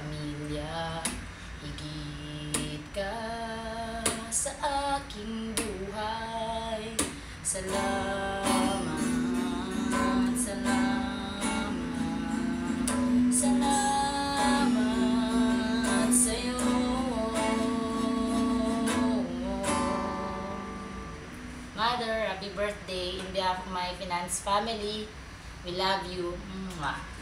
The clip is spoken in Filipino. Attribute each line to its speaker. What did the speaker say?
Speaker 1: pamilya. Higit ka sa aking buhay. Salamat, salamat, salamat sa'yo. Mother, happy birthday in behalf of my finance family. We love you. Mwah.